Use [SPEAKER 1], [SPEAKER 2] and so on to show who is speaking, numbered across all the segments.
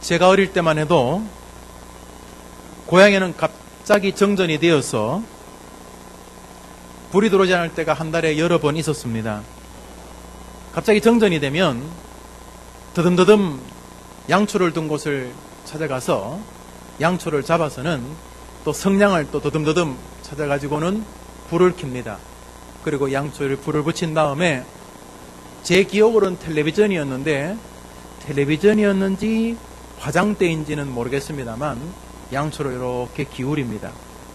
[SPEAKER 1] 제가 어릴 때만 해도 고향에는 갑자기 정전이 되어서 불이 들어오지 않을 때가 한 달에 여러 번 있었습니다. 갑자기 정전이 되면 더듬더듬 양초를 둔 곳을 찾아가서 양초를 잡아서는 또 성냥을 또 더듬더듬 찾아가지고는 불을 켭니다. 그리고 양초를 불을 붙인 다음에 제 기억으로는 텔레비전이었는데 텔레비전이었는지 화장대인지는 모르겠습니다만 양초를 이렇게 기울입니다.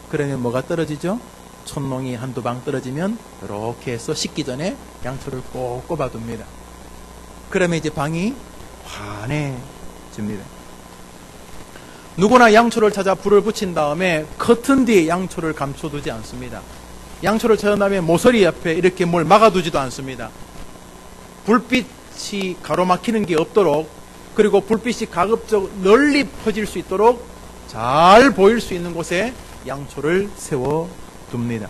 [SPEAKER 1] 그러면 뭐가 떨어지죠? 촛농이 한두 방 떨어지면 이렇게 해서 식기 전에 양초를 꼭 꼽아둡니다. 그러면 이제 방이 환해집니다. 누구나 양초를 찾아 불을 붙인 다음에 커튼 뒤에 양초를 감춰두지 않습니다. 양초를 찾은 다음에 모서리 옆에 이렇게 뭘 막아두지도 않습니다. 불빛이 가로막히는 게 없도록, 그리고 불빛이 가급적 널리 퍼질 수 있도록 잘 보일 수 있는 곳에 양초를 세워둡니다.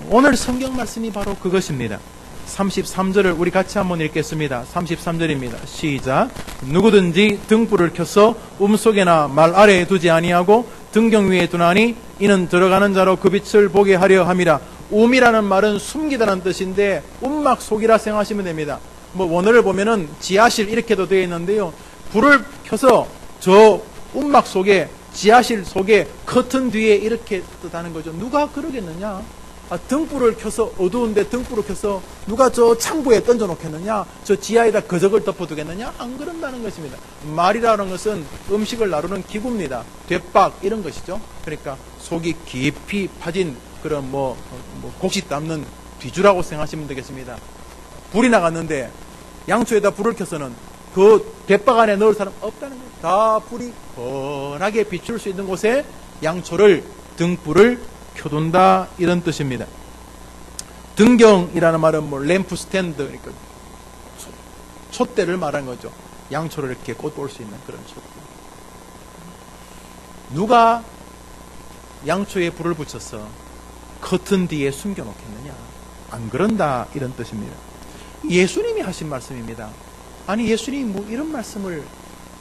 [SPEAKER 1] 오늘 성경 말씀이 바로 그것입니다. 33절을 우리 같이 한번 읽겠습니다. 33절입니다. 시작. 누구든지 등불을 켜서 움속에나 말 아래에 두지 아니하고 등경 위에 두나니 이는 들어가는 자로 그 빛을 보게 하려 함이라. 움이라는 말은 숨기다는 뜻인데 움막 속이라 생각하시면 됩니다. 원어를 보면은 지하실 이렇게도 되어 있는데요. 불을 켜서 저 움막 속에, 지하실 속에 커튼 뒤에 이렇게 뜻하는 거죠. 누가 그러겠느냐? 등불을 켜서, 어두운데 등불을 켜서 누가 저 창부에 던져 놓겠느냐? 저 지하에다 거적을 덮어두겠느냐? 안 그런다는 것입니다. 말이라는 것은 음식을 나르는 기구입니다. 뒷박 이런 것이죠. 그러니까 속이 깊이 파진 그런 곡식 담는 뒤주라고 생각하시면 되겠습니다. 불이 나갔는데 양초에다 불을 켜서는 그 뒷박 안에 넣을 사람 없다는 거예요. 다 불이 훤하게 비출 수 있는 곳에 양초를, 등불을 켜둔다, 이런 뜻입니다. 등경이라는 말은 램프 스탠드, 그러니까 촛대를 말하는 거죠. 양초를 이렇게 꽂을 수 있는 그런 촛대. 누가 양초에 불을 붙여서 커튼 뒤에 숨겨놓겠느냐? 안 그런다, 이런 뜻입니다. 예수님이 하신 말씀입니다. 아니, 예수님이 이런 말씀을,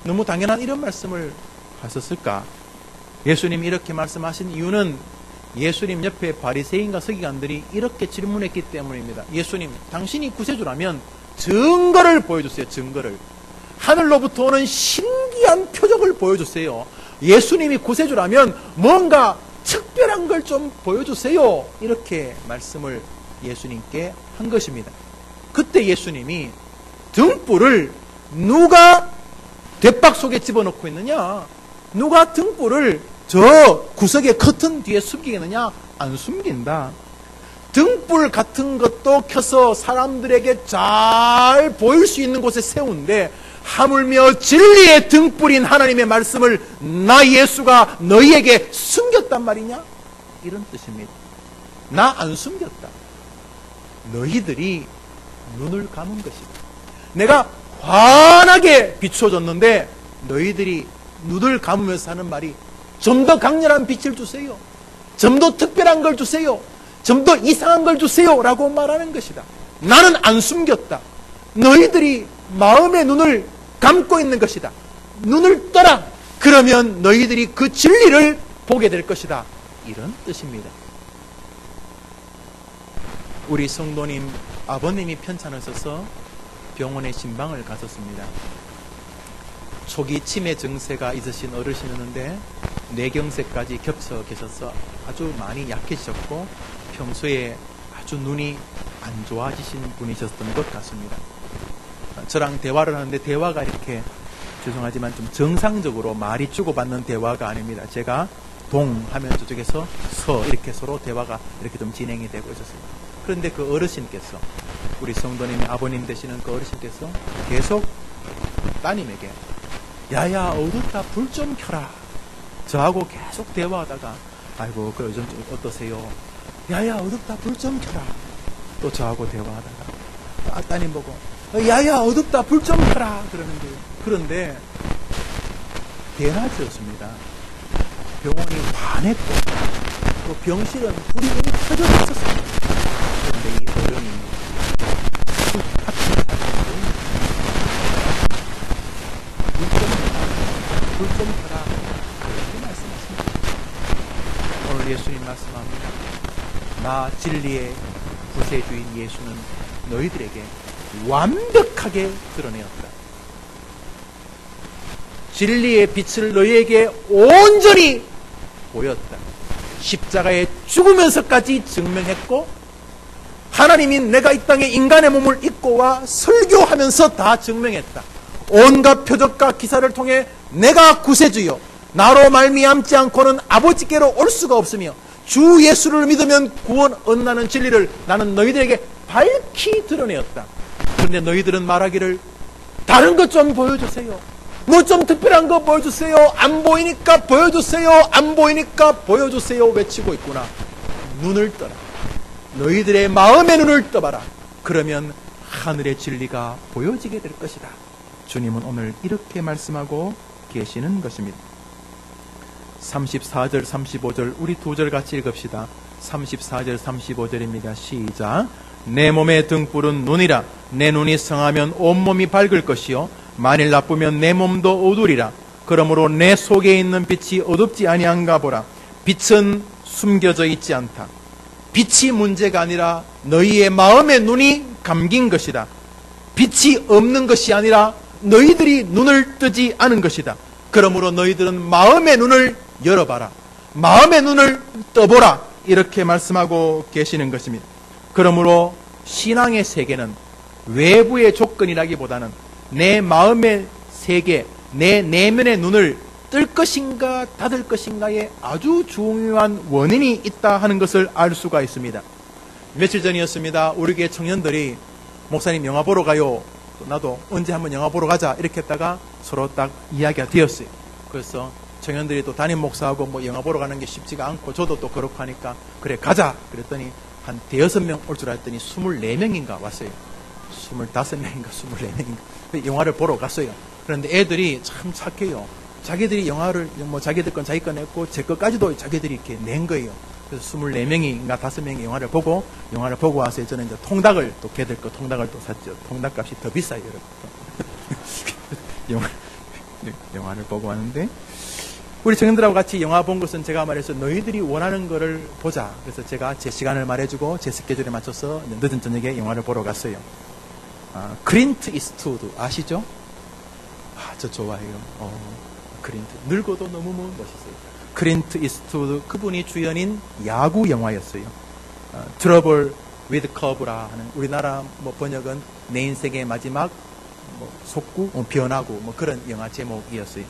[SPEAKER 1] 너무 당연한 이런 말씀을 하셨을까? 예수님이 이렇게 말씀하신 이유는 예수님 옆에 바리새인과 서기관들이 이렇게 질문했기 때문입니다. 예수님, 당신이 구세주라면 증거를 보여주세요. 증거를. 하늘로부터 오는 신기한 표적을 보여주세요. 예수님이 구세주라면 뭔가 특별한 걸 좀 보여주세요. 이렇게 말씀을 예수님께 한 것입니다. 그때 예수님이 등불을 누가 뒷박 속에 집어넣고 있느냐? 누가 등불을 저 구석의 커튼 뒤에 숨기겠느냐? 안 숨긴다. 등불 같은 것도 켜서 사람들에게 잘 보일 수 있는 곳에 세운데 하물며 진리의 등불인 하나님의 말씀을 나 예수가 너희에게 숨겼단 말이냐? 이런 뜻입니다. 나 안 숨겼다. 너희들이 눈을 감은 것이다. 내가 환하게 비춰줬는데 너희들이 눈을 감으면서 하는 말이 좀 더 강렬한 빛을 주세요. 좀 더 특별한 걸 주세요. 좀 더 이상한 걸 주세요. 라고 말하는 것이다. 나는 안 숨겼다. 너희들이 마음의 눈을 감고 있는 것이다. 눈을 떠라. 그러면 너희들이 그 진리를 보게 될 것이다. 이런 뜻입니다. 우리 성도님 아버님이 편찮으셔서 병원에 신방을 가셨습니다. 초기 치매 증세가 있으신 어르신이었는데 뇌경색까지 겹쳐 계셔서 아주 많이 약해지셨고 평소에 아주 눈이 안 좋아지신 분이셨던 것 같습니다. 저랑 대화를 하는데 대화가 이렇게 죄송하지만 좀 정상적으로 말이 주고받는 대화가 아닙니다. 제가 동 하면 저쪽에서 서 이렇게 서로 대화가 이렇게 좀 진행이 되고 있었습니다. 그런데 그 어르신께서, 우리 성도님의 아버님 되시는 그 어르신께서 계속 따님에게 야야 어둡다 불 좀 켜라. 저하고 계속 대화하다가 아이고 그 요즘 어떠세요? 야야 어둡다 불 좀 켜라. 또 저하고 대화하다가 따님 보고 야야 어둡다 불 좀 켜라 그러는데, 그런데 대낮이었습니다. 병원이 환했고 또 병실은 불이 이미 켜져 있었습니다. 그런데 이 어른이 하필 불 좀 켜라. 그렇게 말씀하십니다. 오늘 예수님 말씀합니다. 나 진리의 구세주인 예수는 너희들에게 완벽하게 드러내었다. 진리의 빛을 너희에게 온전히 보였다. 십자가에 죽으면서까지 증명했고, 하나님이 내가 이 땅에 인간의 몸을 입고 와 설교하면서 다 증명했다. 온갖 표적과 기사를 통해 내가 구세주요 나로 말미암지 않고는 아버지께로 올 수가 없으며 주 예수를 믿으면 구원 얻는다는 진리를 나는 너희들에게 밝히 드러내었다. 그런데 너희들은 말하기를 다른 것 좀 보여주세요. 뭐 좀 특별한 거 보여주세요. 안 보이니까 보여주세요. 안 보이니까 보여주세요. 외치고 있구나. 눈을 떠라. 너희들의 마음의 눈을 떠봐라. 그러면 하늘의 진리가 보여지게 될 것이다. 주님은 오늘 이렇게 말씀하고 계시는 것입니다. 34절 35절 우리 두 절 같이 읽읍시다. 34절 35절입니다. 시작. 내 몸의 등불은 눈이라. 내 눈이 성하면 온몸이 밝을 것이요 만일 나쁘면 내 몸도 어두리라. 그러므로 내 속에 있는 빛이 어둡지 아니한가 보라. 빛은 숨겨져 있지 않다. 빛이 문제가 아니라 너희의 마음의 눈이 감긴 것이다. 빛이 없는 것이 아니라 너희들이 눈을 뜨지 않은 것이다. 그러므로 너희들은 마음의 눈을 열어봐라. 마음의 눈을 떠보라. 이렇게 말씀하고 계시는 것입니다. 그러므로 신앙의 세계는 외부의 조건이라기보다는 내 마음의 세계, 내 내면의 눈을 뜰 것인가 닫을 것인가에 아주 중요한 원인이 있다 하는 것을 알 수가 있습니다. 며칠 전이었습니다. 우리 교회 청년들이 목사님 영화 보러 가요. 나도 언제 한번 영화 보러 가자 이렇게 했다가 서로 딱 이야기가 되었어요. 그래서 청년들이 또 담임 목사하고 뭐 영화 보러 가는 게 쉽지가 않고 저도 또 그렇고 하니까 그래 가자 그랬더니 한 대여섯 명 올 줄 알았더니 24명인가 왔어요. 25명인가 24명인가 영화를 보러 갔어요. 그런데 애들이 참 착해요. 자기들이 영화를 뭐 자기들 건 자기 거 냈고 제 것까지도 자기들이 이렇게 낸 거예요. 그래서 24명인가 5명이 영화를 보고 와서 저는 이제 통닭을 또 걔들 거 통닭을 또 샀죠. 통닭 값이 더 비싸요, 여러분. 영화를 보고 왔는데 우리 청년들하고 같이 영화 본 것은 제가 말해서 너희들이 원하는 거를 보자. 그래서 제가 제 시간을 말해주고 제 스케줄에 맞춰서 늦은 저녁에 영화를 보러 갔어요. 클린트 이스트우드 아시죠? 저 좋아해요. 클린트 늙어도 너무 멋있어요. 클린트 이스트우드 그분이 주연인 야구 영화였어요. 트러블 위드 커브라 하는 우리나라 뭐 번역은 내 인생의 마지막 속구 변하고 뭐 그런 영화 제목이었어요.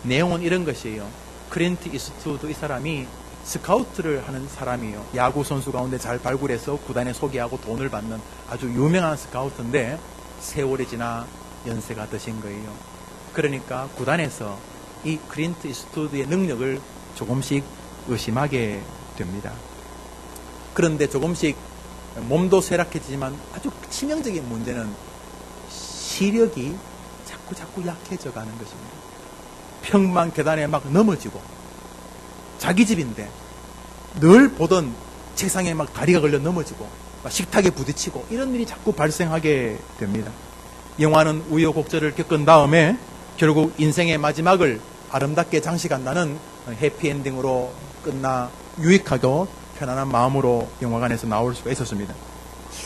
[SPEAKER 1] 내용은 이런 것이에요. 클린트 이스트우드 이 사람이 스카우트를 하는 사람이에요. 야구 선수 가운데 잘 발굴해서 구단에 소개하고 돈을 받는 아주 유명한 스카우트인데 세월이 지나 연세가 드신 거예요. 그러니까 구단에서 이 클린트 이스트우드의 능력을 조금씩 의심하게 됩니다. 그런데 조금씩 몸도 쇠락해지지만 아주 치명적인 문제는 시력이 자꾸 약해져 가는 것입니다. 평만 계단에 막 넘어지고 자기 집인데 늘 보던 책상에 막 다리가 걸려 넘어지고 막 식탁에 부딪히고 이런 일이 자꾸 발생하게 됩니다. 영화는 우여곡절을 겪은 다음에 결국 인생의 마지막을 아름답게 장식한다는 해피엔딩으로 끝나 유익하고 편안한 마음으로 영화관에서 나올 수가 있었습니다.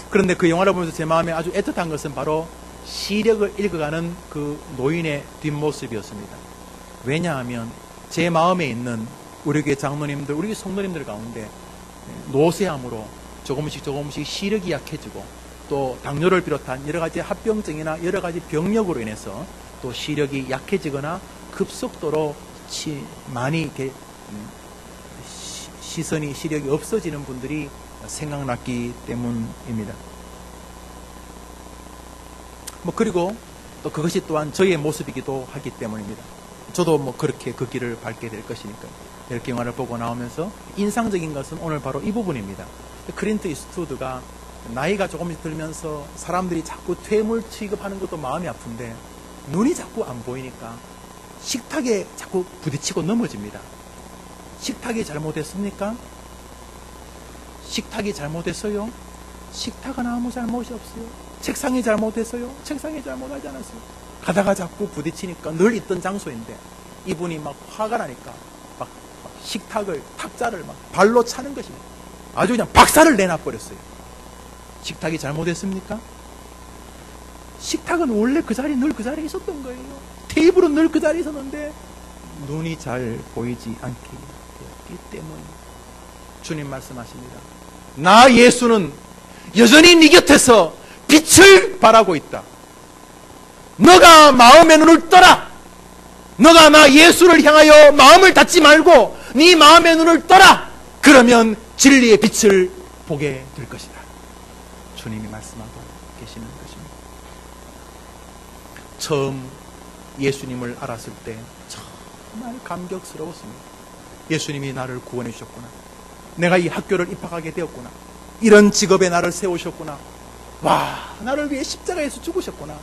[SPEAKER 1] 그런데 그 영화를 보면서 제 마음에 아주 애틋한 것은 바로 시력을 잃어가는 그 노인의 뒷모습이었습니다. 왜냐하면 제 마음에 있는 우리 교회 장로님들, 우리 교회 성도님들 가운데 노쇠함으로 조금씩 시력이 약해지고 또 당뇨를 비롯한 여러 가지 합병증이나 여러 가지 병력으로 인해서 또 시력이 약해지거나 급속도로 많이 이렇게 시력이 없어지는 분들이 생각났기 때문입니다. 그리고 또 그것이 또한 저희의 모습이기도 하기 때문입니다. 저도 그렇게 그 길을 밟게 될 것이니까. 이렇게 영화를 보고 나오면서 인상적인 것은 오늘 바로 이 부분입니다. 클린트 이스트우드가 나이가 조금씩 들면서 사람들이 자꾸 퇴물 취급하는 것도 마음이 아픈데 눈이 자꾸 안 보이니까 식탁에 자꾸 부딪히고 넘어집니다. 식탁이 잘못했습니까? 식탁이 잘못했어요? 식탁은 아무 잘못이 없어요. 책상이 잘못했어요? 책상이 잘못하지 않았어요. 가다가 자꾸 부딪히니까 늘 있던 장소인데 이분이 막 화가 나니까 막 탁자를 막 발로 차는 것입니다. 아주 그냥 박살을 내놔버렸어요. 식탁이 잘못했습니까? 식탁은 원래 그 자리에 늘 그 자리에 있었던 거예요. 테이블은 늘 그 자리에 있었는데 눈이 잘 보이지 않게 되었기 때문에 주님 말씀하십니다. 나 예수는 여전히 네 곁에서 빛을 발하고 있다. 너가 마음의 눈을 떠라. 너가 나 예수를 향하여 마음을 닫지 말고 네 마음의 눈을 떠라. 그러면 진리의 빛을 보게 될 것이다. 주님이 말씀하고 계시는 것입니다. 처음 예수님을 알았을 때 정말 감격스러웠습니다. 예수님이 나를 구원해 주셨구나. 내가 이 학교를 입학하게 되었구나. 이런 직업에 나를 세우셨구나. 와, 나를 위해 십자가에서 죽으셨구나.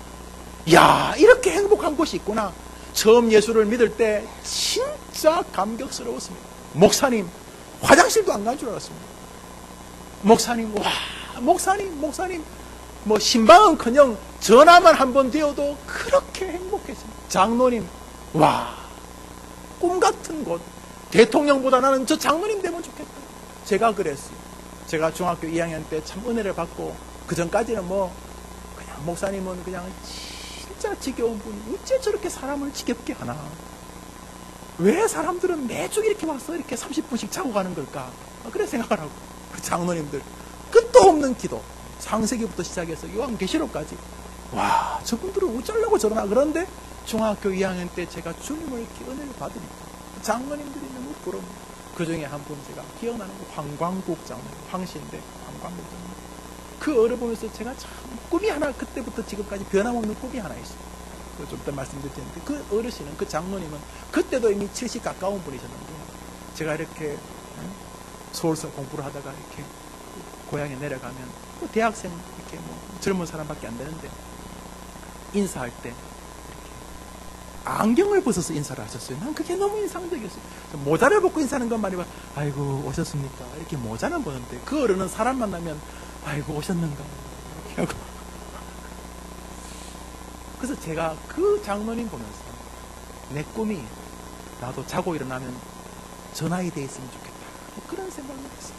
[SPEAKER 1] 야, 이렇게 행복한 곳이 있구나. 처음 예수를 믿을 때 진짜 감격스러웠습니다. 목사님, 화장실도 안 간 줄 알았습니다. 목사님, 와, 목사님, 뭐 신방은커녕 전화만 한 번 되어도 그렇게 행복했습니다. 장로님, 와, 꿈 같은 곳. 대통령보다 나는 저 장로님 되면 좋겠다. 제가 그랬어요. 제가 중학교 2학년 때 참 은혜를 받고 그 전까지는 뭐 그냥 목사님은 그냥 진짜 지겨운 분이 어째 저렇게 사람을 지겹게 하나. 왜 사람들은 매주 이렇게 와서 이렇게 30분씩 자고 가는 걸까? 그래 생각을 하고 그 장로님들 끝도 없는 기도 창세기부터 시작해서 요한계시록까지 와, 저분들은 어쩌려고 저러나. 그런데 중학교 2학년 때 제가 주님을 이렇게 은혜를 받으니까 장로님들이 너무 부러워요. 그 중에 한 분 제가 기억나는 거 황광국 장로님, 황씨인데 황광국 장로님. 그 어를 보면서 제가 참 꿈이 하나, 그때부터 지금까지 변함없는 꿈이 하나 있어요. 좀 이따 말씀드릴 텐데 그 어르신은, 그 장로님은 그때도 이미 70 가까운 분이셨는데 제가 이렇게 서울서 공부를 하다가 이렇게 고향에 내려가면 뭐 대학생 이렇게 뭐 젊은 사람밖에 안 되는데 인사할 때 이렇게 안경을 벗어서 인사를 하셨어요. 난 그게 너무 인상적이었어요. 모자를 벗고 인사하는 건 말이야. 아이고 오셨습니까? 이렇게 모자는 보는데 그 어른은 사람 만나면 아이고 오셨는가 이렇게 하고. 그래서 제가 그 장로님 보면서 내 꿈이 나도 자고 일어나면 저 나이 돼 있으면 좋겠다. 그런 생각을 했어요.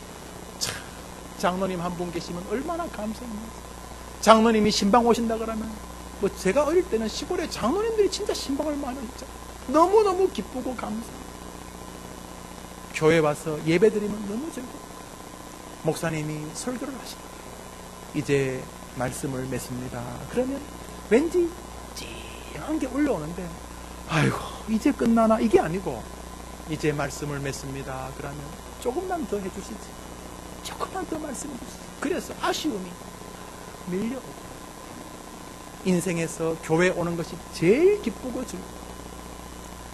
[SPEAKER 1] 참, 장로님 한 분 계시면 얼마나 감사합니다. 장로님이 신방 오신다 그러면 뭐 제가 어릴 때는 시골에 장로님들이 진짜 신방을 많이 했죠. 너무너무 기쁘고 감사해요. 교회 와서 예배 드리면 너무 즐겁고 목사님이 설교를 하십니다. 이제 말씀을 맺습니다. 그러면 왠지 찡한 게 올라오는데 아이고 이제 끝나나 이게 아니고 이제 말씀을 맺습니다. 그러면 조금만 더 해주시지. 조금만 더 말씀해 주시지. 그래서 아쉬움이 밀려오고 인생에서 교회 오는 것이 제일 기쁘고 즐겁고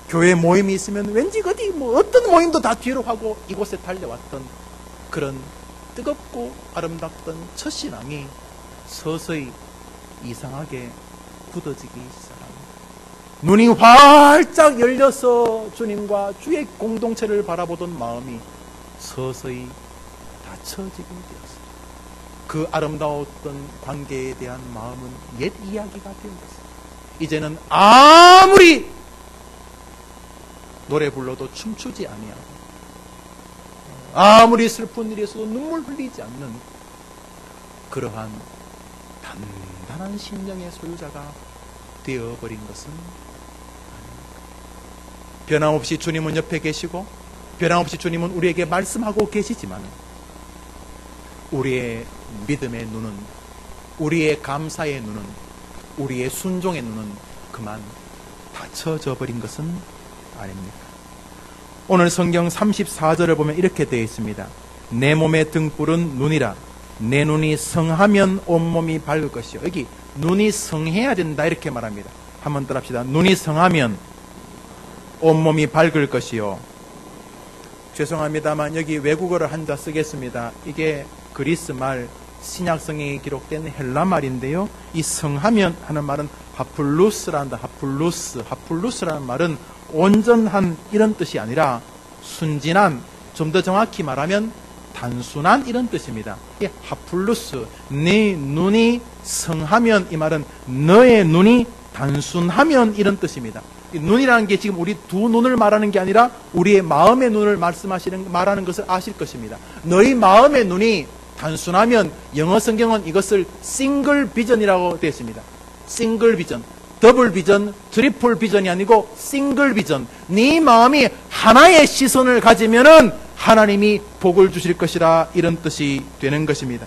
[SPEAKER 1] 교회 모임이 있으면 왠지 어디 뭐 어떤 모임도 다 뒤로 하고 이곳에 달려왔던 그런 뜨겁고 아름답던 첫신앙이 서서히 이상하게 굳어지기 시작합니다. 눈이 활짝 열려서 주님과 주의 공동체를 바라보던 마음이 서서히 닫혀지게 되었습니다. 그 아름다웠던 관계에 대한 마음은 옛 이야기가 되었습니다. 이제는 아무리 노래 불러도 춤추지 아니하고 아무리 슬픈 일이 있어도 눈물 흘리지 않는 그러한 단단한 심령의 소유자가 되어버린 것은 아닙니까? 변함없이 주님은 옆에 계시고 변함없이 주님은 우리에게 말씀하고 계시지만 우리의 믿음의 눈은, 우리의 감사의 눈은, 우리의 순종의 눈은 그만 닫혀져 버린 것은 아닙니까? 오늘 성경 34절을 보면 이렇게 되어 있습니다. 내 몸의 등불은 눈이라. 내 눈이 성하면 온몸이 밝을 것이요. 여기 눈이 성해야 된다 이렇게 말합니다. 한번 따라합시다. 눈이 성하면 온몸이 밝을 것이요. 죄송합니다만 여기 외국어를 한자 쓰겠습니다. 이게 그리스 말 신약성경에 기록된 헬라 말인데요. 이 성하면 하는 말은 하플루스란다. 하플루스라는 말은 온전한 이런 뜻이 아니라 순진한, 좀 더 정확히 말하면 단순한 이런 뜻입니다. 이 하플루스, 네 눈이 성하면 이 말은 너의 눈이 단순하면 이런 뜻입니다. 이 눈이라는 게 지금 우리 두 눈을 말하는 게 아니라 우리의 마음의 눈을 말하는 것을 아실 것입니다. 너희 마음의 눈이 단순하면 영어 성경은 이것을 싱글 비전이라고 되어 있습니다. 싱글 비전, 더블 비전, 트리플 비전이 아니고 싱글 비전. 네 마음이 하나의 시선을 가지면은 하나님이 복을 주실 것이라, 이런 뜻이 되는 것입니다.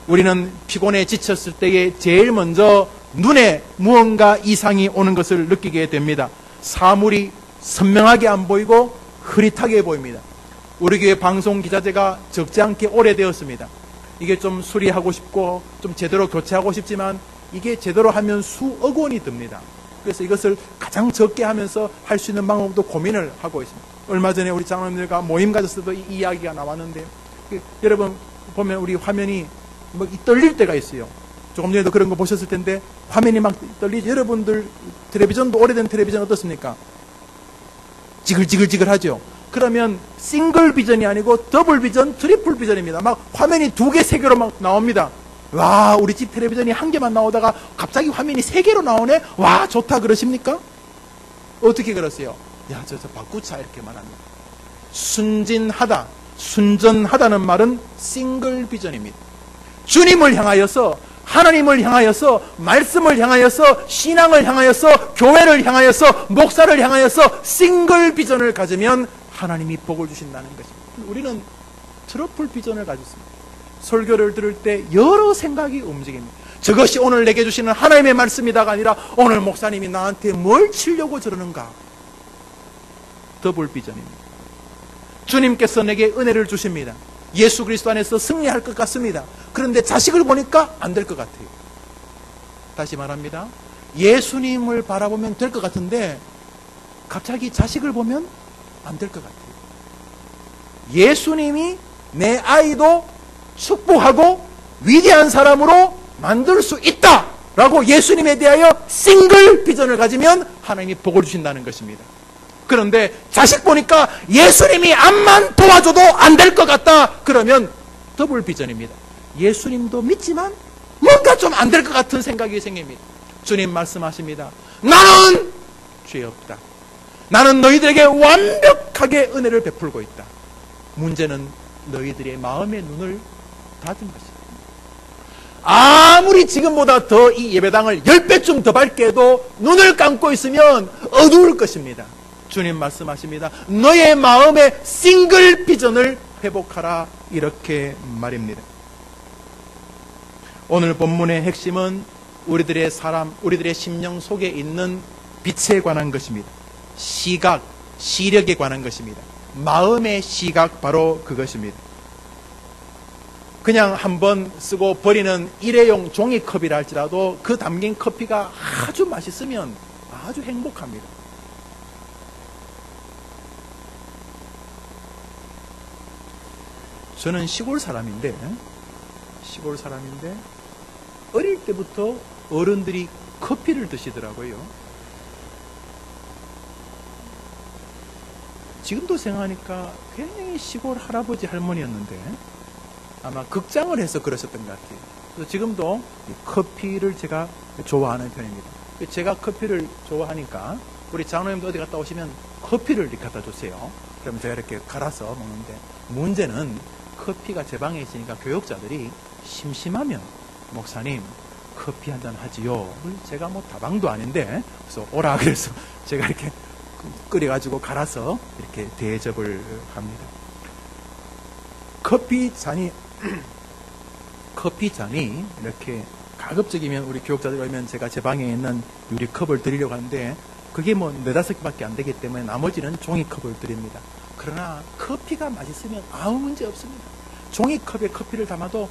[SPEAKER 1] 우리는 피곤해 지쳤을 때에 제일 먼저 눈에 무언가 이상이 오는 것을 느끼게 됩니다. 사물이 선명하게 안 보이고 흐릿하게 보입니다. 우리 교회 방송 기자재가 적지 않게 오래되었습니다. 이게 좀 수리하고 싶고 좀 제대로 교체하고 싶지만 이게 제대로 하면 수억 원이 듭니다. 그래서 이것을 가장 적게 하면서 할 수 있는 방법도 고민을 하고 있습니다. 얼마 전에 우리 장로님들과 모임 가졌을 때도 이 이야기가 나왔는데, 여러분 보면 우리 화면이 막 떨릴 때가 있어요. 조금 전에도 그런 거 보셨을 텐데 화면이 막 떨리지. 여러분들 텔레비전도, 오래된 텔레비전 어떻습니까? 지글지글 하죠. 그러면 싱글 비전이 아니고 더블 비전, 트리플 비전입니다. 막 화면이 2개, 3개로 막 나옵니다. 와, 우리 집 텔레비전이 1개만 나오다가 갑자기 화면이 3개로 나오네? 와, 좋다 그러십니까? 어떻게 그러세요? 야, 저 바꾸자 이렇게 말합니다. 순진하다, 순전하다는 말은 싱글 비전입니다. 주님을 향하여서, 하나님을 향하여서, 말씀을 향하여서, 신앙을 향하여서, 교회를 향하여서, 목사를 향하여서 싱글 비전을 가지면 하나님이 복을 주신다는 것입니다. 우리는 트러플 비전을 가지고 있습니다. 설교를 들을 때 여러 생각이 움직입니다. 저것이 오늘 내게 주시는 하나님의 말씀이다가 아니라 오늘 목사님이 나한테 뭘 치려고 저러는가. 더블 비전입니다. 주님께서 내게 은혜를 주십니다. 예수 그리스도 안에서 승리할 것 같습니다. 그런데 자식을 보니까 안 될 것 같아요. 다시 말합니다. 예수님을 바라보면 될 것 같은데 갑자기 자식을 보면 안 될 것 같아요. 예수님이 내 아이도 축복하고 위대한 사람으로 만들 수 있다라고 예수님에 대하여 싱글 비전을 가지면 하나님이 복을 주신다는 것입니다. 그런데 자식 보니까 예수님이 암만 도와줘도 안 될 것 같다. 그러면 더블 비전입니다. 예수님도 믿지만 뭔가 좀 안 될 것 같은 생각이 생깁니다. 주님 말씀하십니다. 나는 죄 없다. 나는 너희들에게 완벽하게 은혜를 베풀고 있다. 문제는 너희들의 마음의 눈을 닫은 것입니다. 아무리 지금보다 더 이 예배당을 10배쯤 더 밝게 해도 눈을 감고 있으면 어두울 것입니다. 주님 말씀하십니다. 너의 마음의 싱글 비전을 회복하라, 이렇게 말입니다. 오늘 본문의 핵심은 우리들의 심령 속에 있는 빛에 관한 것입니다. 시각, 시력에 관한 것입니다. 마음의 시각, 바로 그것입니다. 그냥 한번 쓰고 버리는 일회용 종이컵이라 할지라도 그 담긴 커피가 아주 맛있으면 아주 행복합니다. 저는 시골 사람인데 어릴 때부터 어른들이 커피를 드시더라고요. 지금도 생각하니까 굉장히 시골 할아버지 할머니였는데 아마 극장을 해서 그러셨던 것 같아요. 그래서 지금도 커피를 제가 좋아하는 편입니다. 제가 커피를 좋아하니까 우리 장로님도 어디 갔다 오시면 커피를 이렇게 갖다 주세요. 그러면 제가 이렇게 갈아서 먹는데, 문제는 커피가 제 방에 있으니까 교역자들이 심심하면 목사님 커피 한잔 하지요. 제가 뭐 다방도 아닌데 그래서 오라 그래서 제가 이렇게 끓여가지고 갈아서 이렇게 대접을 합니다. 커피 잔이 이렇게 가급적이면 우리 교역자들 오면 제가 제 방에 있는 유리컵을 드리려고 하는데 그게 뭐 4-5개밖에 안 되기 때문에 나머지는 종이컵을 드립니다. 그러나 커피가 맛있으면 아무 문제 없습니다. 종이컵에 커피를 담아도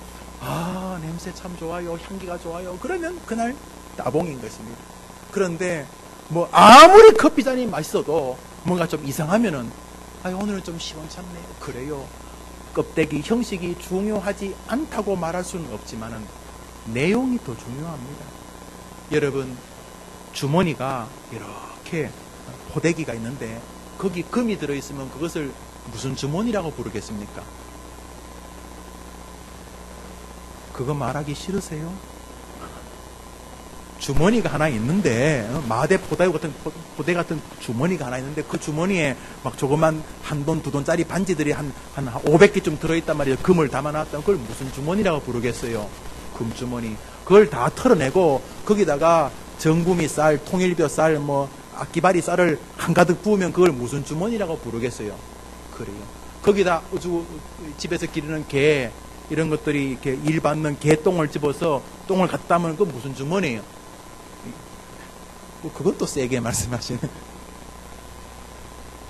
[SPEAKER 1] 냄새 참 좋아요, 향기가 좋아요. 그러면 그날 따봉인 것입니다. 그런데 뭐 아무리 커피잔이 맛있어도 뭔가 좀 이상하면은 오늘은 좀 시원찮네요. 그래요. 껍데기, 형식이 중요하지 않다고 말할 수는 없지만은 내용이 더 중요합니다. 여러분, 주머니가 이렇게 포대기가 있는데 거기 금이 들어있으면 그것을 무슨 주머니라고 부르겠습니까? 그거 말하기 싫으세요? 주머니가 하나 있는데, 마대 포대 같은 주머니가 하나 있는데, 그 주머니에 막 조그만 한 돈, 두 돈짜리 반지들이 한 500개쯤 들어있단 말이에요. 금을 담아놨다면 그걸 무슨 주머니라고 부르겠어요? 금주머니. 그걸 다 털어내고, 거기다가 정부미 쌀, 통일벼 쌀, 악기바리 쌀을 한가득 부으면 그걸 무슨 주머니라고 부르겠어요? 그래요. 거기다 집에서 기르는 개, 이런 것들이 이렇게 일 받는 개똥을 집어서 똥을 갖다 하면 그건 무슨 주머니예요? 그것도 세게 말씀하시는.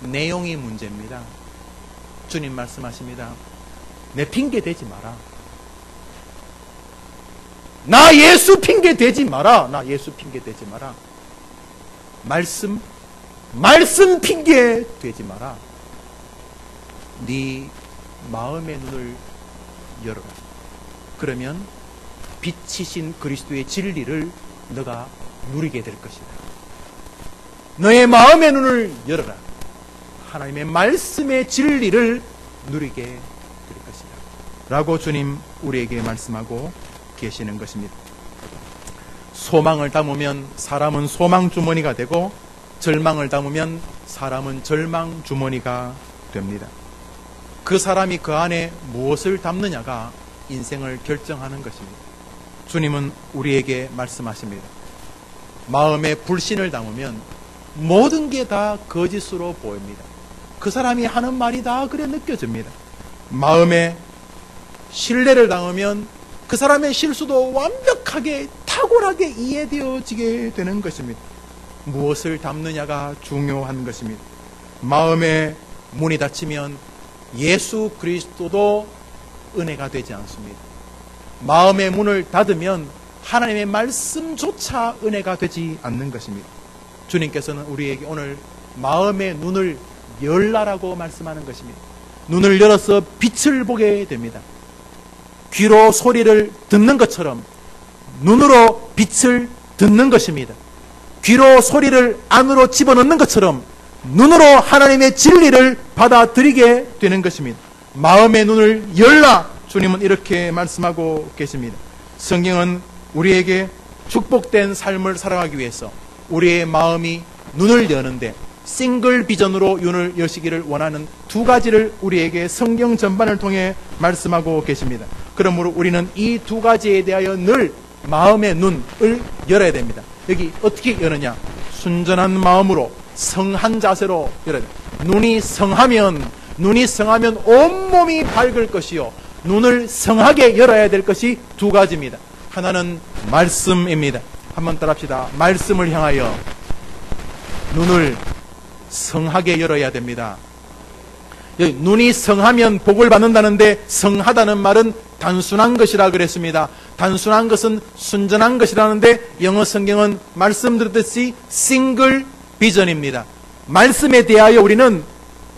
[SPEAKER 1] 내용이 문제입니다. 주님 말씀하십니다. 내 핑계 대지 마라. 나 예수 핑계 대지 마라. 나 예수 핑계 대지 마라. 말씀 핑계 대지 마라. 네 마음의 눈을 열어라. 그러면 빛이신 그리스도의 진리를 너가 누리게 될 것이다. 너의 마음의 눈을 열어라. 하나님의 말씀의 진리를 누리게 될 것이다. 라고 주님 우리에게 말씀하고 계시는 것입니다. 소망을 담으면 사람은 소망 주머니가 되고, 절망을 담으면 사람은 절망 주머니가 됩니다. 그 사람이 그 안에 무엇을 담느냐가 인생을 결정하는 것입니다. 주님은 우리에게 말씀하십니다. 마음에 불신을 담으면 모든 게 다 거짓으로 보입니다. 그 사람이 하는 말이 다 그래 느껴집니다. 마음에 신뢰를 담으면 그 사람의 실수도 완벽하게 탁월하게 이해되어지게 되는 것입니다. 무엇을 담느냐가 중요한 것입니다. 마음의 문이 닫히면 예수 그리스도도 은혜가 되지 않습니다. 마음의 문을 닫으면 하나님의 말씀조차 은혜가 되지 않는 것입니다. 주님께서는 우리에게 오늘 마음의 눈을 열라라고 말씀하는 것입니다. 눈을 열어서 빛을 보게 됩니다. 귀로 소리를 듣는 것처럼 눈으로 빛을 듣는 것입니다. 귀로 소리를 안으로 집어넣는 것처럼 눈으로 하나님의 진리를 받아들이게 되는 것입니다. 마음의 눈을 열라. 주님은 이렇게 말씀하고 계십니다. 성경은 우리에게 축복된 삶을 살아가기 위해서 우리의 마음이 눈을 여는데 싱글 비전으로 눈을 여시기를 원하는 두 가지를 우리에게 성경 전반을 통해 말씀하고 계십니다. 그러므로 우리는 이 두 가지에 대하여 늘 마음의 눈을 열어야 됩니다. 여기 어떻게 여느냐? 순전한 마음으로 성한 자세로 열어야 됩니다. 눈이 성하면 온몸이 밝을 것이요, 눈을 성하게 열어야 될 것이 두 가지입니다. 하나는 말씀입니다. 한번 따라합시다. 말씀을 향하여 눈을 성하게 열어야 됩니다. 여기 눈이 성하면 복을 받는다는데, 성하다는 말은 단순한 것이라 그랬습니다. 단순한 것은 순전한 것이라는데, 영어 성경은 말씀드렸듯이 싱글 비전입니다. 말씀에 대하여 우리는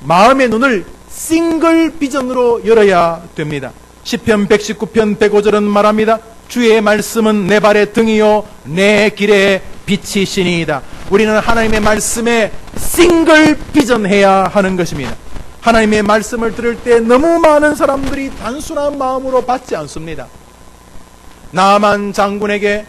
[SPEAKER 1] 마음의 눈을 싱글 비전으로 열어야 됩니다. 시편 119편 105절은 말합니다. 주의 말씀은 내 발의 등이요 내 길의 빛이시니이다. 우리는 하나님의 말씀에 싱글 비전해야 하는 것입니다. 하나님의 말씀을 들을 때 너무 많은 사람들이 단순한 마음으로 받지 않습니다. 나아만 장군에게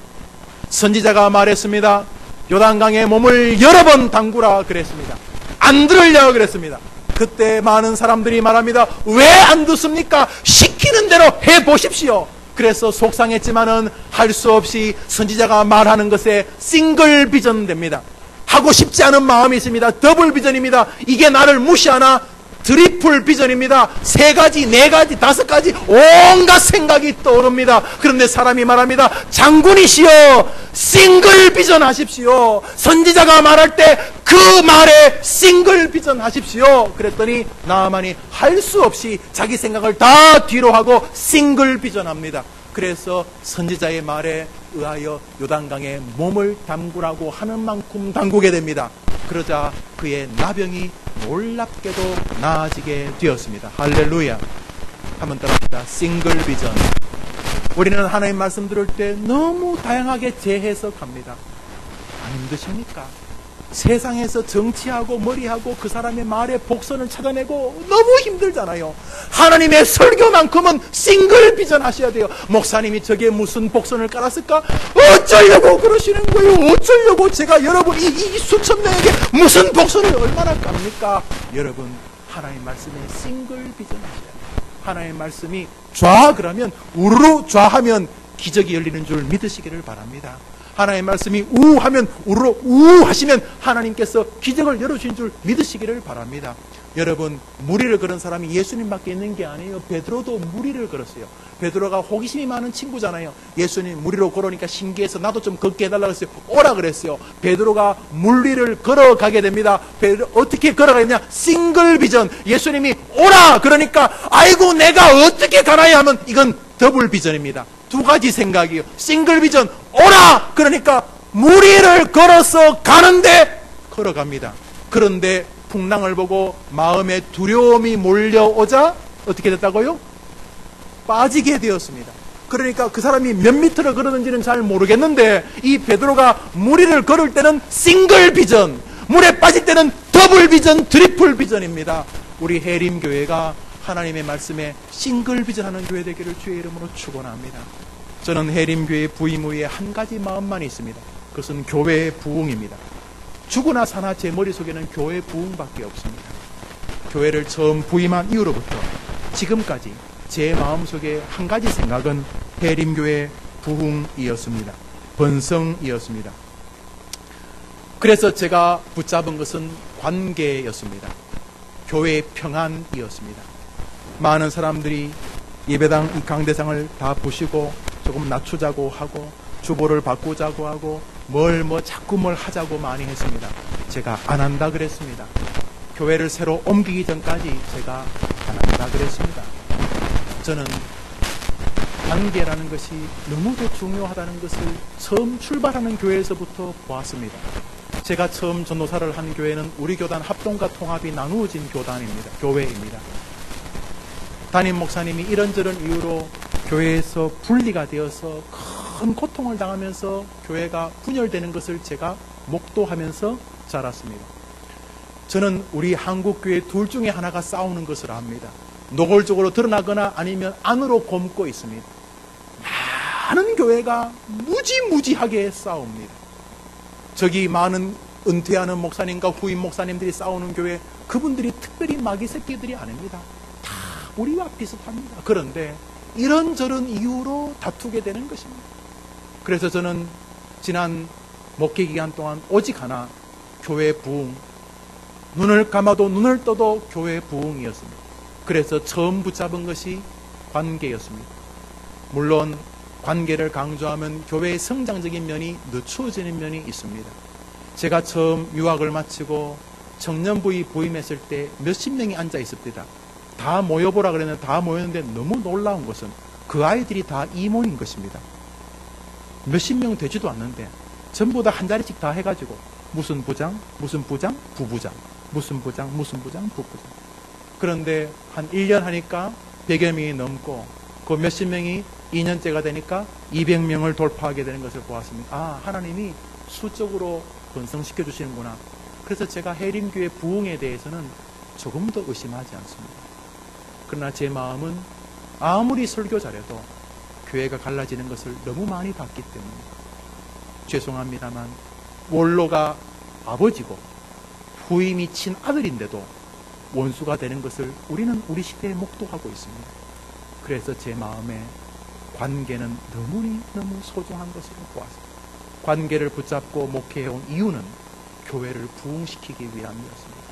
[SPEAKER 1] 선지자가 말했습니다. 요단강에 몸을 여러 번 담그라 그랬습니다. 안 들으려고 그랬습니다. 그때 많은 사람들이 말합니다. 왜 안 듣습니까? 시키는 대로 해보십시오. 그래서 속상했지만은 할 수 없이 선지자가 말하는 것에 싱글 비전 됩니다. 하고 싶지 않은 마음이 있습니다. 더블 비전입니다. 이게 나를 무시하나? 트리플 비전입니다. 3가지, 4가지, 5가지 온갖 생각이 떠오릅니다. 그런데 사람이 말합니다. 장군이시여, 싱글 비전 하십시오. 선지자가 말할 때 그 말에 싱글 비전 하십시오. 그랬더니 나아만이 할 수 없이 자기 생각을 다 뒤로 하고 싱글 비전합니다. 그래서 선지자의 말에 의하여 요단강에 몸을 담그라고 하는 만큼 담그게 됩니다. 그러자 그의 나병이 놀랍게도 나아지게 되었습니다. 할렐루야. 한번 따라합시다. 싱글 비전. 우리는 하나님 말씀 들을 때 너무 다양하게 재해석합니다. 안 힘드십니까? 세상에서 정치하고 머리하고 그 사람의 말의 복선을 찾아내고 너무 힘들잖아요. 하나님의 설교만큼은 싱글 비전 하셔야 돼요. 목사님이 저게 무슨 복선을 깔았을까? 어쩌려고 그러시는 거예요? 어쩌려고 제가 여러분 이 수천 명에게 무슨 복선을 얼마나 깝니까? 여러분, 하나님 말씀에 싱글 비전 하셔야 돼요. 하나님 말씀이 좌 그러면 우르르 좌하면 기적이 열리는 줄 믿으시기를 바랍니다. 하나님의 말씀이 우 하면 우르르 우 하시면 하나님께서 기적을 열어주신 줄 믿으시기를 바랍니다. 여러분, 무리를 걸은 사람이 예수님밖에 있는 게 아니에요. 베드로도 무리를 걸었어요. 베드로가 호기심이 많은 친구잖아요. 예수님 무리로 걸으니까 신기해서 나도 좀 걷게 해달라고 했어요. 오라 그랬어요. 베드로가 물리를 걸어가게 됩니다. 베드로 어떻게 걸어가느냐? 싱글 비전. 예수님이 오라 그러니까 아이고 내가 어떻게 가나요 하면 이건 더블 비전입니다. 두 가지 생각이에요. 싱글 비전, 오라! 그러니까 무리를 걸어서 가는데 걸어갑니다. 그런데 풍랑을 보고 마음에 두려움이 몰려오자 어떻게 됐다고요? 빠지게 되었습니다. 그러니까 그 사람이 몇 미터를 걸었는지는 잘 모르겠는데 이 베드로가 무리를 걸을 때는 싱글 비전, 물에 빠질 때는 더블 비전, 트리플 비전입니다. 우리 해림교회가 하나님의 말씀에 싱글 비전하는 교회 되기를 주의 이름으로 축원합니다. 저는 해림교회 부임 후에 한 가지 마음만 있습니다. 그것은 교회의 부흥입니다. 죽으나 사나 제 머릿속에는 교회 부흥밖에 없습니다. 교회를 처음 부임한 이후로부터 지금까지 제 마음속에 한 가지 생각은 해림교회 부흥이었습니다. 번성이었습니다. 그래서 제가 붙잡은 것은 관계였습니다. 교회의 평안이었습니다. 많은 사람들이 예배당 이 강대상을 다 보시고 조금 낮추자고 하고 주보를 바꾸자고 하고 자꾸 뭘 하자고 많이 했습니다. 제가 안 한다 그랬습니다. 교회를 새로 옮기기 전까지 제가 안 한다 그랬습니다. 저는 관계라는 것이 너무도 중요하다는 것을 처음 출발하는 교회에서부터 보았습니다. 제가 처음 전도사를 한 교회는 우리 교단 합동과 통합이 나누어진 교회입니다. 담임 목사님이 이런저런 이유로 교회에서 분리가 되어서 큰 고통을 당하면서 교회가 분열되는 것을 제가 목도하면서 자랐습니다. 저는 우리 한국교회 둘 중에 하나가 싸우는 것을 압니다. 노골적으로 드러나거나 아니면 안으로 곰고 있습니다. 많은 교회가 무지무지하게 싸웁니다. 저기 많은 은퇴하는 목사님과 후임 목사님들이 싸우는 교회, 그분들이 특별히 마귀 새끼들이 아닙니다. 다 우리와 비슷합니다. 그런데 이런저런 이유로 다투게 되는 것입니다. 그래서 저는 지난 목회 기간 동안 오직 하나, 교회 부흥. 눈을 감아도 눈을 떠도 교회 부흥이었습니다. 그래서 처음 붙잡은 것이 관계였습니다. 물론 관계를 강조하면 교회의 성장적인 면이 늦추어지는 면이 있습니다. 제가 처음 유학을 마치고 청년부에 부임했을 때 몇십 명이 앉아 있습니다. 다 모여보라 그랬는데 다 모였는데 너무 놀라운 것은 그 아이들이 다 이모인 것입니다. 몇십 명 되지도 않는데 전부 다 한 자리씩 다 해가지고 무슨 부장, 무슨 부장, 부부장, 무슨 부장, 무슨 부장, 부부장. 그런데 한 1년 하니까 100여 명이 넘고 그 몇십 명이 2년째가 되니까 200명을 돌파하게 되는 것을 보았습니다. 아, 하나님이 수적으로 번성시켜 주시는구나. 그래서 제가 해림교회 부흥에 대해서는 조금 더 의심하지 않습니다. 그러나 제 마음은 아무리 설교 잘해도 교회가 갈라지는 것을 너무 많이 봤기 때문에 죄송합니다만 원로가 아버지고 후임이 친아들인데도 원수가 되는 것을 우리는 우리 시대에 목도하고 있습니다. 그래서 제 마음에 관계는 너무 소중한 것으로 보았습니다. 관계를 붙잡고 목회해온 이유는 교회를 부흥시키기 위함이었습니다.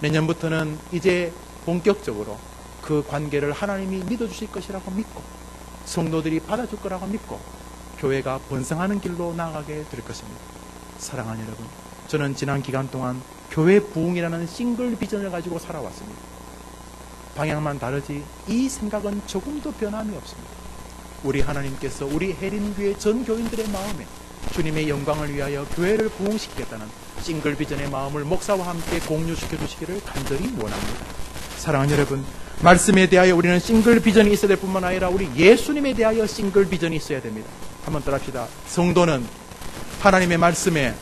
[SPEAKER 1] 내년부터는 이제 본격적으로 그 관계를 하나님이 믿어주실 것이라고 믿고 성도들이 받아줄 거라고 믿고 교회가 번성하는 길로 나아가게 될 것입니다. 사랑하는 여러분, 저는 지난 기간 동안 교회 부흥이라는 싱글 비전을 가지고 살아왔습니다. 방향만 다르지 이 생각은 조금도 변함이 없습니다. 우리 하나님께서 우리 해림교회 전 교인들의 마음에 주님의 영광을 위하여 교회를 부흥시키겠다는 싱글 비전의 마음을 목사와 함께 공유시켜 주시기를 간절히 원합니다. 사랑하는 여러분, 말씀에 대하여 우리는 싱글 비전이 있어야 될 뿐만 아니라 우리 예수님에 대하여 싱글 비전이 있어야 됩니다. 한번 따라합시다. 성도는 하나님의 말씀에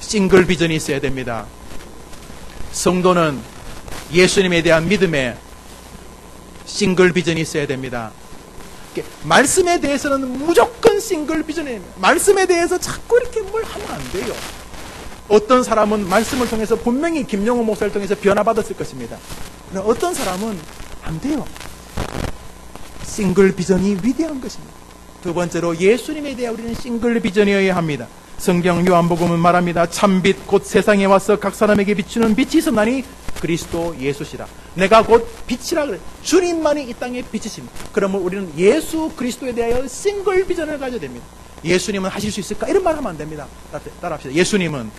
[SPEAKER 1] 싱글 비전이 있어야 됩니다. 성도는 예수님에 대한 믿음에 싱글 비전이 있어야 됩니다. 말씀에 대해서는 무조건 싱글 비전이에요. 말씀에 대해서 자꾸 이렇게 뭘 하면 안 돼요. 어떤 사람은 말씀을 통해서 분명히 김용호 목사를 통해서 변화받았을 것입니다. 그러나 어떤 사람은 안 돼요. 싱글 비전이 위대한 것입니다. 두 번째로 예수님에 대해 우리는 싱글 비전이어야 합니다. 성경 요한복음은 말합니다. 참빛 곧 세상에 와서 각 사람에게 비추는 빛이 있었나니 그리스도 예수시라. 내가 곧 빛이라 그래. 주님만이 이 땅의 빛이십니다. 그러면 우리는 예수 그리스도에 대하여 싱글 비전을 가져야 됩니다. 예수님은 하실 수 있을까? 이런 말 하면 안 됩니다. 따라합시다. 예수님은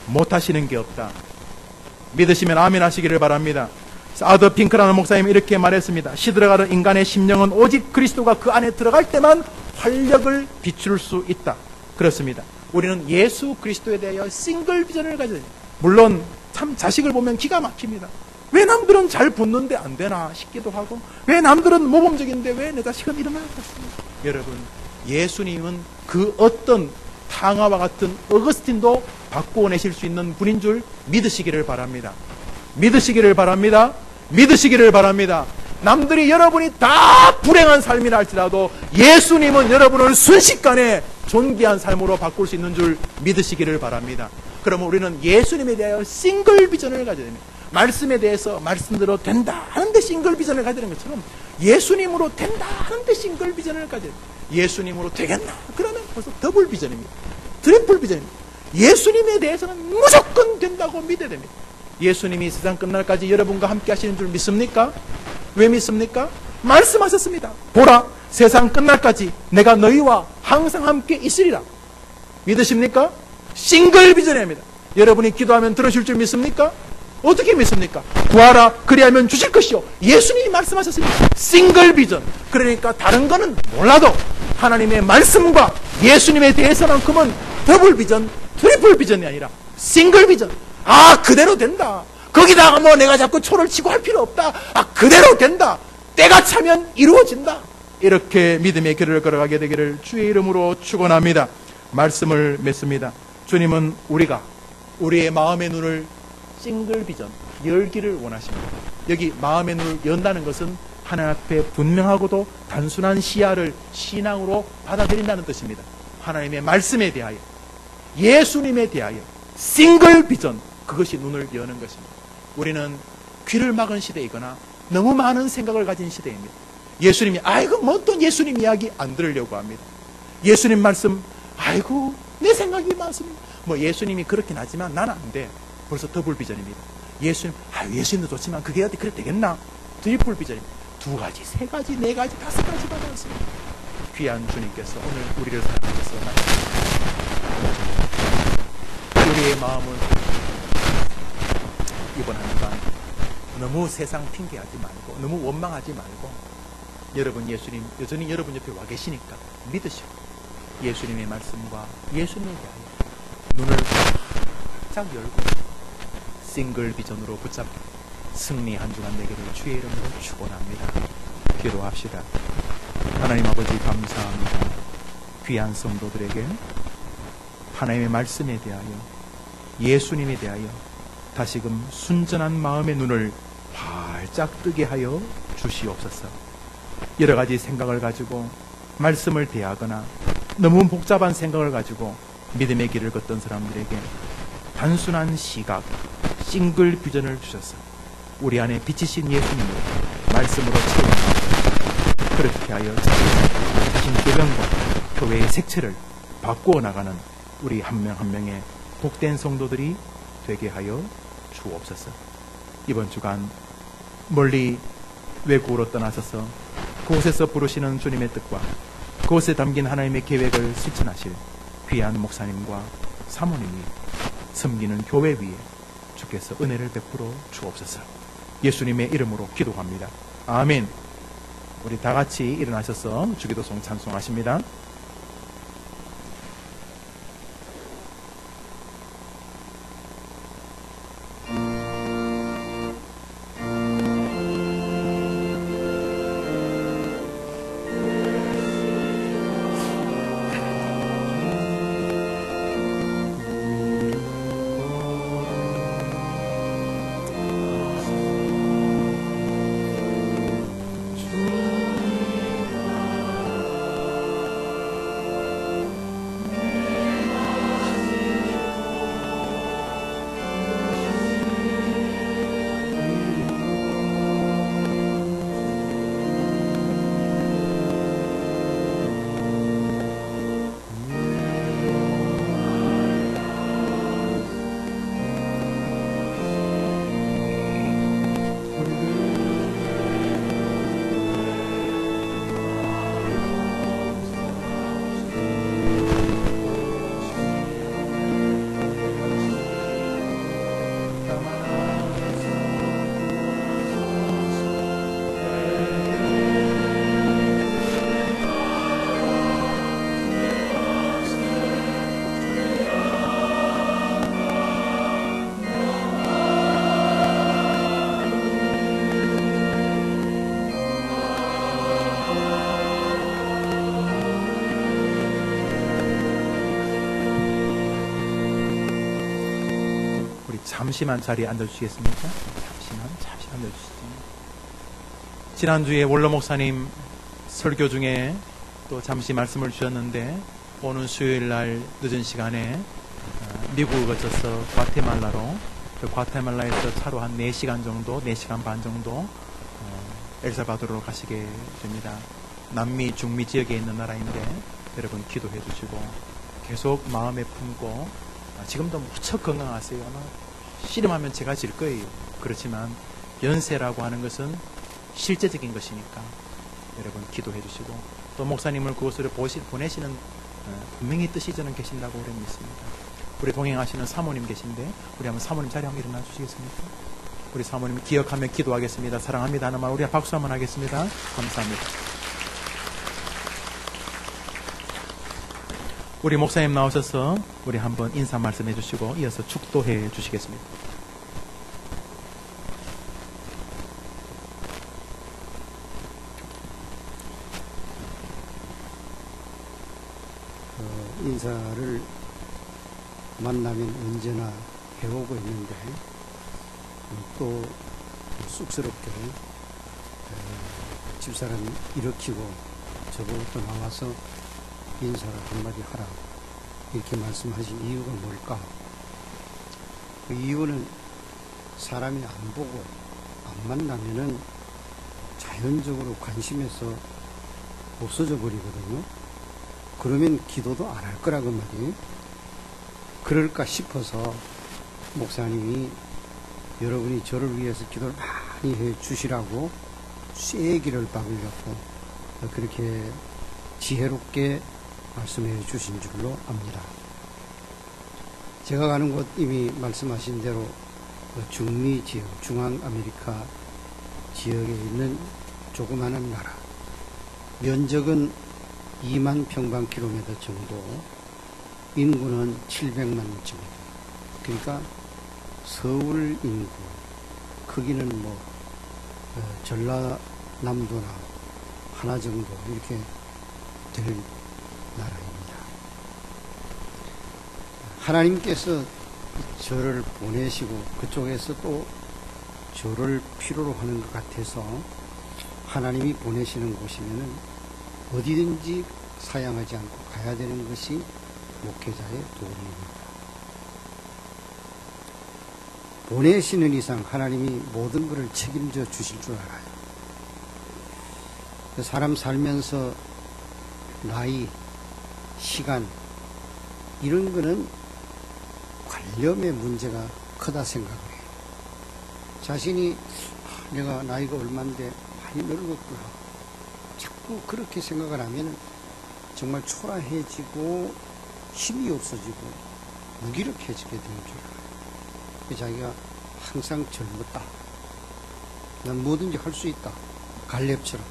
[SPEAKER 1] 못하시는 게 없다. 믿으시면 아멘 하시기를 바랍니다. 아더 핑크라는 목사님이 이렇게 말했습니다. 시들어가는 인간의 심령은 오직 그리스도가 그 안에 들어갈 때만 활력을 비출 수 있다. 그렇습니다. 우리는 예수 그리스도에 대하여 싱글 비전을 가져야 됩니다. 물론 참 자식을 보면 기가 막힙니다. 왜 남들은 잘 붙는데 안 되나 싶기도 하고, 왜 남들은 모범적인데 왜 내 자식은 이러나 그렇습니다. 여러분, 예수님은 그 어떤 탕화와 같은 어거스틴도 바꾸어내실 수 있는 분인 줄 믿으시기를 바랍니다. 믿으시기를 바랍니다. 믿으시기를 바랍니다. 남들이 여러분이 다 불행한 삶이라 할지라도 예수님은 여러분을 순식간에 존귀한 삶으로 바꿀 수 있는 줄 믿으시기를 바랍니다. 그러면 우리는 예수님에 대하여 싱글 비전을 가져야 됩니다. 말씀에 대해서 말씀대로 된다 하는데 싱글 비전을 가지는 것처럼 예수님으로 된다 하는데 싱글 비전을 가져야 됩니다. 예수님으로 되겠나? 그러면 벌써 더블 비전입니다. 트리플 비전입니다. 예수님에 대해서는 무조건 된다고 믿어야 됩니다. 예수님이 세상 끝날까지 여러분과 함께 하시는 줄 믿습니까? 왜 믿습니까? 말씀하셨습니다. 보라, 세상 끝날까지 내가 너희와 항상 함께 있으리라. 믿으십니까? 싱글 비전입니다. 여러분이 기도하면 들으실 줄 믿습니까? 어떻게 믿습니까? 구하라 그리하면 주실 것이요. 예수님이 말씀하셨습니다. 싱글 비전. 그러니까 다른 거는 몰라도 하나님의 말씀과 예수님에 대해서만큼은 더블 비전, 트리플 비전이 아니라 싱글 비전. 아, 그대로 된다. 거기다가 뭐 내가 자꾸 초를 치고 할 필요 없다. 아, 그대로 된다. 때가 차면 이루어진다. 이렇게 믿음의 길을 걸어가게 되기를 주의 이름으로 축원합니다. 말씀을 맺습니다. 주님은 우리가 우리의 마음의 눈을 싱글 비전, 열기를 원하십니다. 여기 마음의 눈을 연다는 것은 하나님 앞에 분명하고도 단순한 시야를 신앙으로 받아들인다는 뜻입니다. 하나님의 말씀에 대하여, 예수님에 대하여 싱글 비전, 그것이 눈을 여는 것입니다. 우리는 귀를 막은 시대이거나 너무 많은 생각을 가진 시대입니다. 예수님이 아이고 뭐 또 예수님 이야기 안 들으려고 합니다. 예수님 말씀 아이고 내 생각이 많습니다. 뭐 예수님이 그렇긴 하지만 나는 안 돼. 벌써 더블 비전입니다. 예수님도 좋지만 그게 어떻게 그래 되겠나? 트리플 비전입니다. 2가지, 3가지, 4가지, 5가지 받았습니다. 귀한 주님께서 오늘 우리를 사랑하셔서 우리의 마음을 이번 한 주간 너무 세상 핑계하지 말고 너무 원망하지 말고 여러분 예수님 여전히 여러분 옆에 와 계시니까 믿으시고 예수님의 말씀과 예수님에 대하여 눈을 쫙 열고 싱글 비전으로 붙잡고 승리 한 주간 되기를 주의 이름으로 축원합니다. 기도합시다. 하나님 아버지 감사합니다. 귀한 성도들에게 하나님의 말씀에 대하여 예수님에 대하여 다시금 순전한 마음의 눈을 활짝 뜨게 하여 주시옵소서. 여러 가지 생각을 가지고 말씀을 대하거나 너무 복잡한 생각을 가지고 믿음의 길을 걷던 사람들에게 단순한 시각, 싱글 비전을 주셔서 우리 안에 비치신 예수님을 말씀으로 채워나가고 그렇게 하여 자신 교병과 교회의 색채를 바꾸어 나가는 우리 한 명 한 명의 복된 성도들이 되게 하여 주옵소서. 이번 주간 멀리 외국으로 떠나셔서 그곳에서 부르시는 주님의 뜻과 그곳에 담긴 하나님의 계획을 실천하실 귀한 목사님과 사모님이 섬기는 교회 위에 주께서 은혜를 베풀어 주옵소서. 예수님의 이름으로 기도합니다. 아멘. 우리 다 같이 일어나셔서 주기도송 찬송하십니다. 잠시만 자리에 앉아주시겠습니까? 잠시 앉아주시죠. 지난주에 원로 목사님 설교 중에 또 잠시 말씀을 주셨는데, 오는 수요일 날 늦은 시간에 미국을 거쳐서 과테말라로, 그 과테말라에서 차로 한 4시간 정도, 4시간 반 정도 엘살바도르로 가시게 됩니다. 남미, 중미 지역에 있는 나라인데 여러분 기도해 주시고 계속 마음에 품고, 지금도 무척 건강하세요. 아마 씨름하면 제가 질 거예요. 그렇지만 연세라고 하는 것은 실제적인 것이니까 여러분 기도해 주시고, 또 목사님을 그곳으로 보내시는 분명히 뜻이 저는 계신다고 우리는 믿습니다. 우리 동행하시는 사모님 계신데, 우리 한번 사모님 자리 한번 일어나 주시겠습니까? 우리 사모님 기억하며 기도하겠습니다. 사랑합니다 하는 말 우리 박수 한번 하겠습니다. 감사합니다. 우리 목사님 나오셔서 우리 한번 인사 말씀해 주시고 이어서 축도해 주시겠습니다.
[SPEAKER 2] 인사를 만나면 언제나 해오고 있는데, 또 쑥스럽게 집사람이 일으키고 저보고 또 나와서 인사를 한마디 하라 이렇게 말씀하신 이유가 뭘까? 그 이유는 사람이 안 보고 안 만나면은 자연적으로 관심에서 없어져 버리거든요. 그러면 기도도 안 할 거라고 말이에요. 그럴까 싶어서 목사님이 여러분이 저를 위해서 기도를 많이 해 주시라고 쐐기를 박으려고 그렇게 지혜롭게 말씀해 주신 줄로 압니다. 제가 가는 곳 이미 말씀하신 대로 중미 지역, 중앙아메리카 지역에 있는 조그마한 나라, 면적은 2만 평방킬로미터 정도, 인구는 700만 정도. 그러니까 서울 인구, 크기는 뭐 전라남도나 하나 정도 이렇게 될 나라입니다. 하나님께서 저를 보내시고 그쪽에서 또 저를 필요로 하는 것 같아서 하나님이 보내시는 곳이면은 어디든지 사양하지 않고 가야 되는 것이 목회자의 도리입니다. 보내시는 이상 하나님이 모든 것을 책임져 주실 줄 알아요. 사람 살면서 나이, 시간 이런 거는 관념의 문제가 크다 생각을 해요. 자신이 내가 나이가 얼마인데 많이 늙었구나, 자꾸 그렇게 생각을 하면 정말 초라해지고 힘이 없어지고 무기력해지게 되는 줄 알아요. 자기가 항상 젊었다, 난 뭐든지 할 수 있다, 갈렙처럼.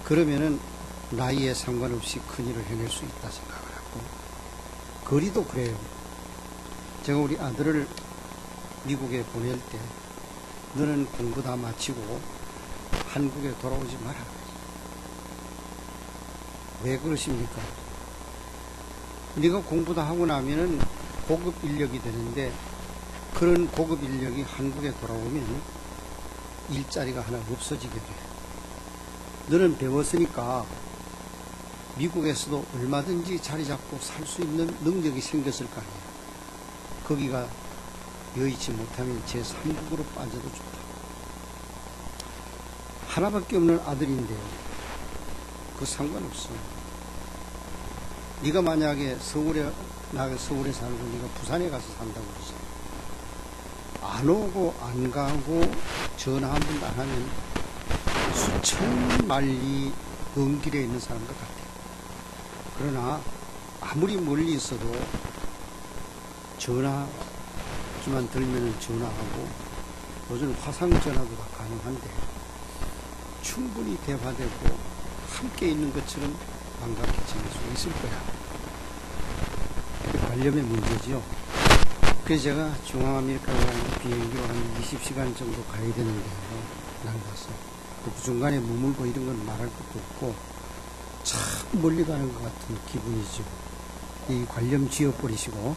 [SPEAKER 2] 그러면은 나이에 상관없이 큰일을 해낼 수 있다 생각을 하고, 거리도 그래요. 제가 우리 아들을 미국에 보낼 때 너는 공부 다 마치고 한국에 돌아오지 마라. 왜 그러십니까? 네가 공부 다 하고 나면은 고급 인력이 되는데, 그런 고급 인력이 한국에 돌아오면 일자리가 하나 없어지게 돼. 너는 배웠으니까 미국에서도 얼마든지 자리 잡고 살 수 있는 능력이 생겼을 거 아니에요. 거기가 여의치 못하면 제3국으로 빠져도 좋다. 하나밖에 없는 아들인데요, 그 상관없어. 네가 만약에 나가 서울에 살고 네가 부산에 가서 산다고 그러잖아. 안 오고 안 가고 전화 한 번도 안 하면 수천 마일이 먼 길에 있는 사람과 같아요. 그러나 아무리 멀리 있어도 전화기만 들면 전화하고, 요즘 화상 전화도 다 가능한데 충분히 대화되고 함께 있는 것처럼 반갑게 지낼 수 있을 거야. 관념의 문제지요. 그래서 제가 중앙아메리카 비행기로 한 20시간 정도 가야 되는데요, 날가서 그 중간에 머물고 이런 건 말할 것도 없고 참 멀리 가는 것 같은 기분이죠. 이 관념 지어버리시고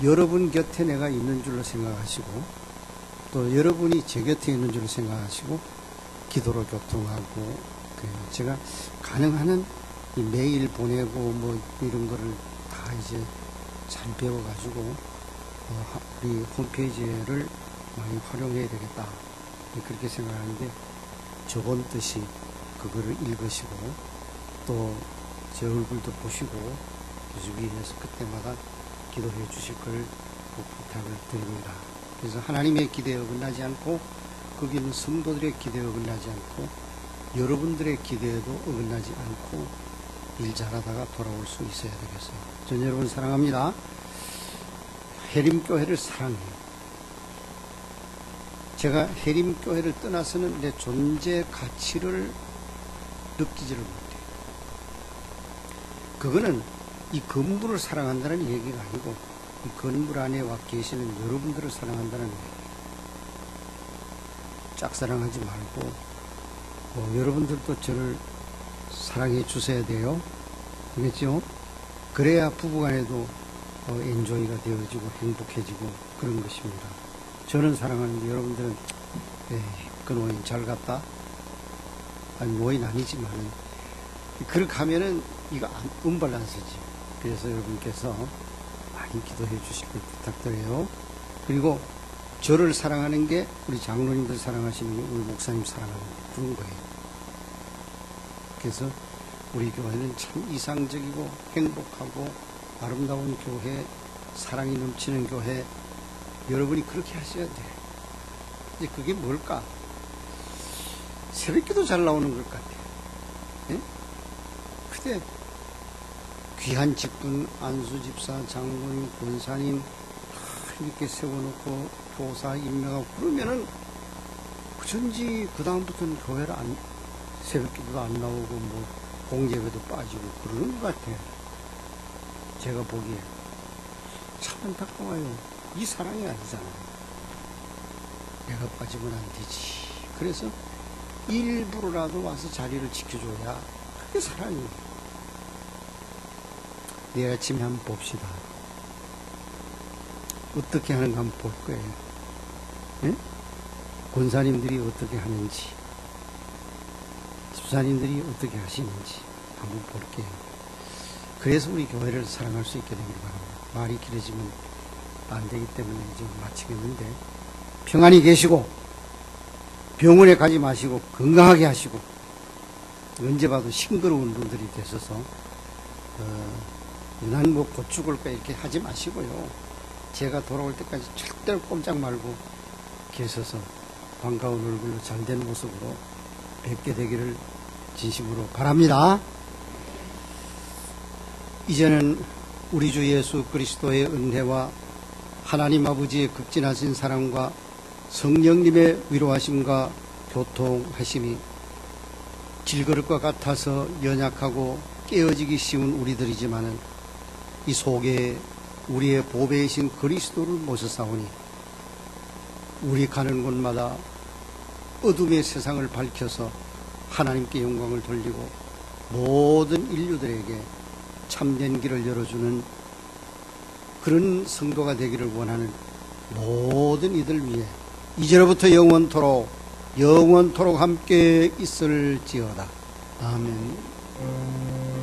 [SPEAKER 2] 여러분 곁에 내가 있는 줄로 생각하시고 또 여러분이 제 곁에 있는 줄로 생각하시고 기도로 교통하고 제가 가능한 한 이 메일 보내고 뭐 이런 거를 다 이제 잘 배워가지고 우리 홈페이지를 많이 활용해야 되겠다 그렇게 생각하는데 저번 뜻이 그거를 읽으시고 또 제 얼굴도 보시고 주위에서 그때마다 기도해 주실 걸 꼭 부탁을 드립니다. 그래서 하나님의 기대에 어긋나지 않고 거기 있는 성도들의 기대에 어긋나지 않고 여러분들의 기대에도 어긋나지 않고 일 잘하다가 돌아올 수 있어야 되겠어요. 전 여러분 사랑합니다. 해림교회를 사랑해요. 제가 해림교회를 떠나서는 내 존재 가치를 느끼지를 못해요. 그거는 이 건물을 사랑한다는 얘기가 아니고 이 건물 안에 와 계시는 여러분들을 사랑한다는 얘기예요. 짝사랑하지 말고 여러분들도 저를 사랑해 주셔야 돼요. 알겠죠? 그래야 부부간에도 엔조이가 되어지고 행복해지고 그런 것입니다. 저는 사랑하는데 여러분들은 그 노인 잘 갔다? 아니 노인 아니지만은 그렇게 하면은 이거 운발란스지. 그래서 여러분께서 많이 기도해 주실 걸 부탁드려요. 그리고 저를 사랑하는 게 우리 장로님들 사랑하시는 게 우리 목사님 사랑하는 그런 거예요. 그래서 우리 교회는 참 이상적이고 행복하고 아름다운 교회, 사랑이 넘치는 교회, 여러분이 그렇게 하셔야 돼요. 이제 그게 뭘까? 새벽기도 잘 나오는 것 같아요. 예? 그때 귀한 직분, 안수집사, 장로님, 권사님 이렇게 세워놓고 교사 임명하고 그러면은 그전지 그 다음부터는 교회를 새벽기도도 안 나오고 뭐 공예배도 빠지고 그러는 것 같아요. 제가 보기에 참 안타까워요. 이 사랑이 아니잖아요. 내가 빠지면 안 되지. 그래서 일부러라도 와서 자리를 지켜줘야 그게 사랑이에요. 내일 아침에 한번 봅시다. 어떻게 하는가 한번 볼 거예요. 네? 권사님들이 어떻게 하는지, 집사님들이 어떻게 하시는지 한번 볼게요. 그래서 우리 교회를 사랑할 수 있게 되길 바랍니다. 말이 길어지면 안 되기 때문에 이제 마치겠는데, 평안히 계시고 병원에 가지 마시고 건강하게 하시고 언제 봐도 싱그러운 분들이 되셔서 난 뭐 곧 죽을 거야 이렇게 하지 마시고요. 제가 돌아올 때까지 절대로 꼼짝 말고 계셔서 반가운 얼굴로 잘된 모습으로 뵙게 되기를 진심으로 바랍니다. 이제는 우리 주 예수 그리스도의 은혜와 하나님 아버지의 극진하신 사랑과 성령님의 위로하심과 교통하심이 질그릇 것 같아서 연약하고 깨어지기 쉬운 우리들이지만은 이 속에 우리의 보배이신 그리스도를 모셔싸우니 우리 가는 곳마다 어둠의 세상을 밝혀서 하나님께 영광을 돌리고 모든 인류들에게 참된 길을 열어주는 그런 성도가 되기를 원하는 모든 이들 위해 이제로부터 영원토록 함께 있을지어다. 아멘.